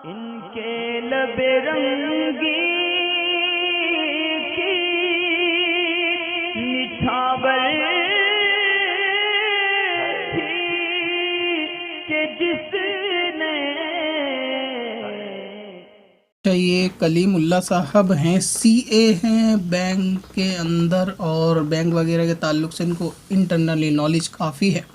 इनके लबे रंगी की निछावर थी कि जिसने ये कलीमुल्ला साहब हैं, सीए हैं बैंक के अंदर और बैंक वगैरह के ताल्लुक से इनको इंटरनली नॉलेज काफ़ी है।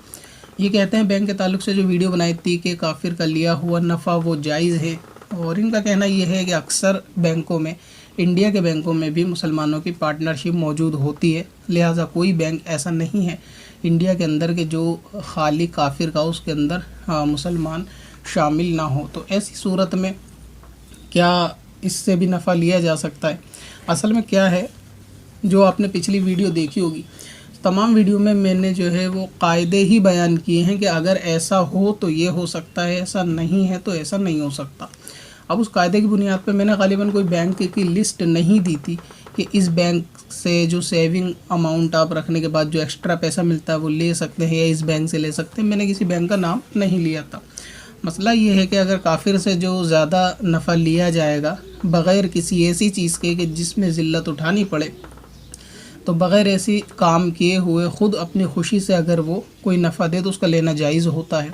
ये कहते हैं बैंक के ताल्लुक से जो वीडियो बनाई थी कि काफिर का लिया हुआ नफ़ा वो जायज़ है, और इनका कहना ये है कि अक्सर बैंकों में, इंडिया के बैंकों में भी मुसलमानों की पार्टनरशिप मौजूद होती है, लिहाजा कोई बैंक ऐसा नहीं है इंडिया के अंदर के जो खाली काफिर का उसके अंदर मुसलमान शामिल ना हो। तो ऐसी सूरत में क्या इससे भी नफ़ा लिया जा सकता है? असल में क्या है, जो आपने पिछली वीडियो देखी होगी, तमाम वीडियो में मैंने जो है वो कायदे ही बयान किए हैं कि अगर ऐसा हो तो ये हो सकता है, ऐसा नहीं है तो ऐसा नहीं हो सकता। अब उस कायदे की बुनियाद पे मैंने गालिबन कोई बैंक की लिस्ट नहीं दी थी कि इस बैंक से जो सेविंग अमाउंट आप रखने के बाद जो एक्स्ट्रा पैसा मिलता है वो ले सकते हैं या इस बैंक से ले सकते हैं। मैंने किसी बैंक का नाम नहीं लिया था। मसला ये है कि अगर काफिर से जो ज़्यादा नफ़ा लिया जाएगा बग़ैर किसी ऐसी चीज़ के कि जिसमें ज़िल्लत उठानी पड़े, तो बग़ैर ऐसी काम किए हुए ख़ुद अपनी खुशी से अगर वो कोई नफ़ा दे तो उसका लेना जायज़ होता है।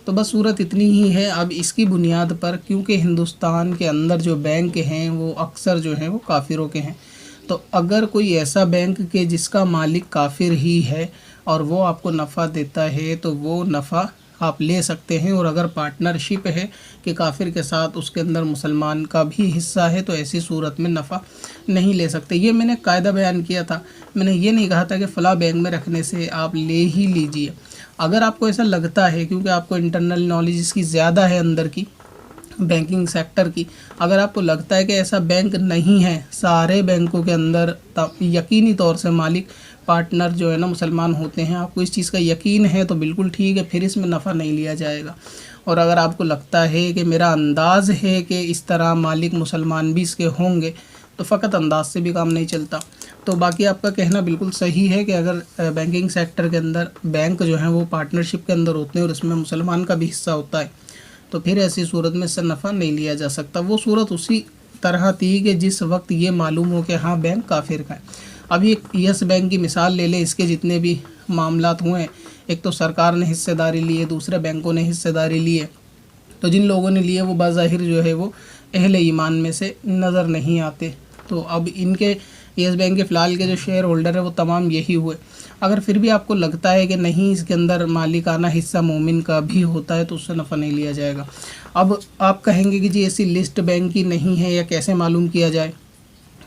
तो बस सूरत इतनी ही है। अब इसकी बुनियाद पर, क्योंकि हिंदुस्तान के अंदर जो बैंक हैं वो अक्सर जो हैं वो काफिरों के हैं, तो अगर कोई ऐसा बैंक के जिसका मालिक काफिर ही है और वो आपको नफ़ा देता है तो वो नफ़ा आप ले सकते हैं। और अगर पार्टनरशिप है कि काफिर के साथ उसके अंदर मुसलमान का भी हिस्सा है तो ऐसी सूरत में नफ़ा नहीं ले सकते। ये मैंने कायदा बयान किया था। मैंने ये नहीं कहा था कि फ़लाँ बैंक में रखने से आप ले ही लीजिए। अगर आपको ऐसा लगता है, क्योंकि आपको इंटरनल नॉलेज इसकी ज़्यादा है अंदर की बैंकिंग सेक्टर की, अगर आपको लगता है कि ऐसा बैंक नहीं है, सारे बैंकों के अंदर यकीनी तौर से मालिक पार्टनर जो है ना मुसलमान होते हैं, आपको इस चीज़ का यकीन है तो बिल्कुल ठीक है, फिर इसमें नफ़ा नहीं लिया जाएगा। और अगर आपको लगता है कि मेरा अंदाज़ है कि इस तरह मालिक मुसलमान भी इसके होंगे, तो फ़कत अंदाज से भी काम नहीं चलता। तो बाकी आपका कहना बिल्कुल सही है कि अगर बैंकिंग सेक्टर के अंदर बैंक जो हैं वो पार्टनरशिप के अंदर होते हैं और इसमें मुसलमान का भी हिस्सा होता है, तो फिर ऐसी सूरत में इससे नफ़ा नहीं लिया जा सकता। वो सूरत उसी तरह थी कि जिस वक्त ये मालूम हो कि हाँ बैंक काफिर का है। अभी एक यस बैंक की मिसाल ले लें, इसके जितने भी मामलात हुए हैं, एक तो सरकार ने हिस्सेदारी ली है, दूसरे बैंकों ने हिस्सेदारी ली है, तो जिन लोगों ने लिए वो बाज़ाहिर जो है वो अहले ईमान में से नज़र नहीं आते। तो अब इनके यस बैंक के फ़िलहाल के जो शेयर होल्डर है वो तमाम यही हुए। अगर फिर भी आपको लगता है कि नहीं इसके अंदर मालिकाना हिस्सा मोमिन का भी होता है तो उससे नफ़ा नहीं लिया जाएगा। अब आप कहेंगे कि जी ऐसी लिस्ट बैंक की नहीं है, या कैसे मालूम किया जाए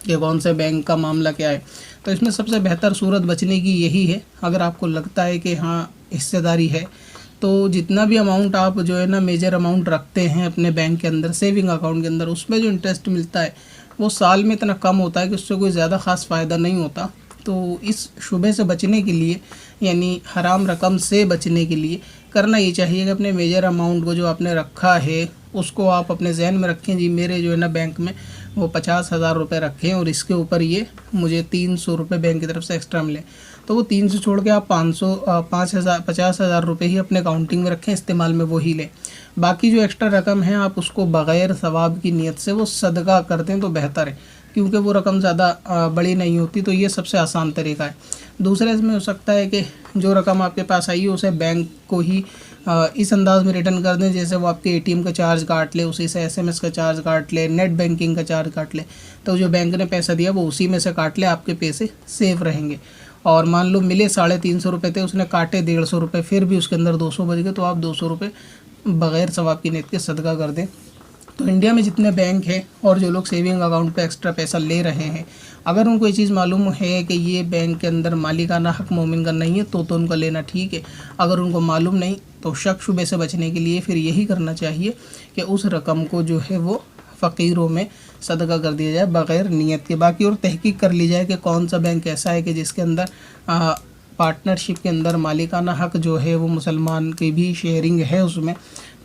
कि कौन से बैंक का मामला क्या है? तो इसमें सबसे बेहतर सूरत बचने की यही है, अगर आपको लगता है कि हाँ हिस्सेदारी है, तो जितना भी अमाउंट आप जो है ना मेजर अमाउंट रखते हैं अपने बैंक के अंदर, सेविंग अकाउंट के अंदर, उसमें जो इंटरेस्ट मिलता है वो साल में इतना कम होता है कि उससे कोई ज़्यादा ख़ास फ़ायदा नहीं होता। तो इस शुबे से बचने के लिए, यानी हराम रकम से बचने के लिए करना ये चाहिए कि अपने मेजर अमाउंट को जो आपने रखा है उसको आप अपने जहन में रखें, जी मेरे जो है ना बैंक में वो 50,000 रुपये रखें और इसके ऊपर ये मुझे 300 रुपये बैंक की तरफ से एक्स्ट्रा मिले, तो वो 300 छोड़ के आप 50,000 रुपये ही अपने काउंटिंग में रखें, इस्तेमाल में वो ही लें। बाकी जो एक्स्ट्रा रकम है आप उसको बग़ैर सवाब की नीयत से वो सदका कर दें तो बेहतर है, क्योंकि वो रकम ज़्यादा बड़ी नहीं होती। तो ये सबसे आसान तरीका है। दूसरा इसमें हो सकता है कि जो रकम आपके पास आई है उसे बैंक को ही इस अंदाज़ में रिटर्न कर दें जैसे वो आपके एटीएम का चार्ज काट ले, उसी से एसएमएस का चार्ज काट ले, नेट बैंकिंग का चार्ज काट ले, तो जो बैंक ने पैसा दिया वो उसी में से काट ले, आपके पैसे सेफ रहेंगे। और मान लो मिले 350 रुपये थे, उसने काटे 150 रुपये, फिर भी उसके अंदर 200 बच गए, तो आप 200 रुपये बग़ैर सवाब की नीयत के सदका कर दें। तो इंडिया में जितने बैंक हैं और जो लोग सेविंग अकाउंट पे एक्स्ट्रा पैसा ले रहे हैं, अगर उनको ये चीज़ मालूम है कि ये बैंक के अंदर मालिकाना हक़ मोमिन का नहीं है तो उनका लेना ठीक है। अगर उनको मालूम नहीं तो शक शुबे से बचने के लिए फिर यही करना चाहिए कि उस रकम को जो है वो फ़कीरों में सदका कर दिया जाए बग़ैर नियत के। बाकी और तहकीक कर ली जाए कि कौन सा बैंक ऐसा है कि जिसके अंदर पार्टनरशिप के अंदर मालिकाना हक़ जो है वो मुसलमान की भी शेयरिंग है उसमें।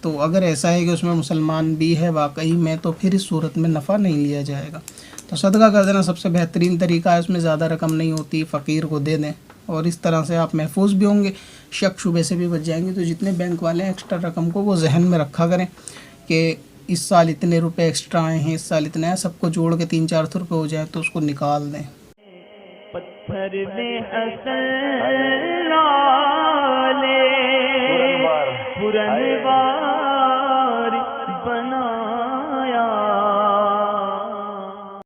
तो अगर ऐसा है कि उसमें मुसलमान भी है वाकई में, तो फिर इस सूरत में नफ़ा नहीं लिया जाएगा। तो सदका कर देना सबसे बेहतरीन तरीका है, उसमें ज़्यादा रकम नहीं होती, फ़कीर को दे दें और इस तरह से आप महफूज भी होंगे, शक शुबे से भी बच जाएंगे। तो जितने बैंक वाले हैं एक्स्ट्रा रकम को वो जहन में रखा करें कि इस साल इतने रुपए एक्स्ट्रा आए हैं, इस साल इतने आए, सबको जोड़ के 300-400 रुपये हो जाए तो उसको निकाल दें। पत्थर में असल लाले पुरनवार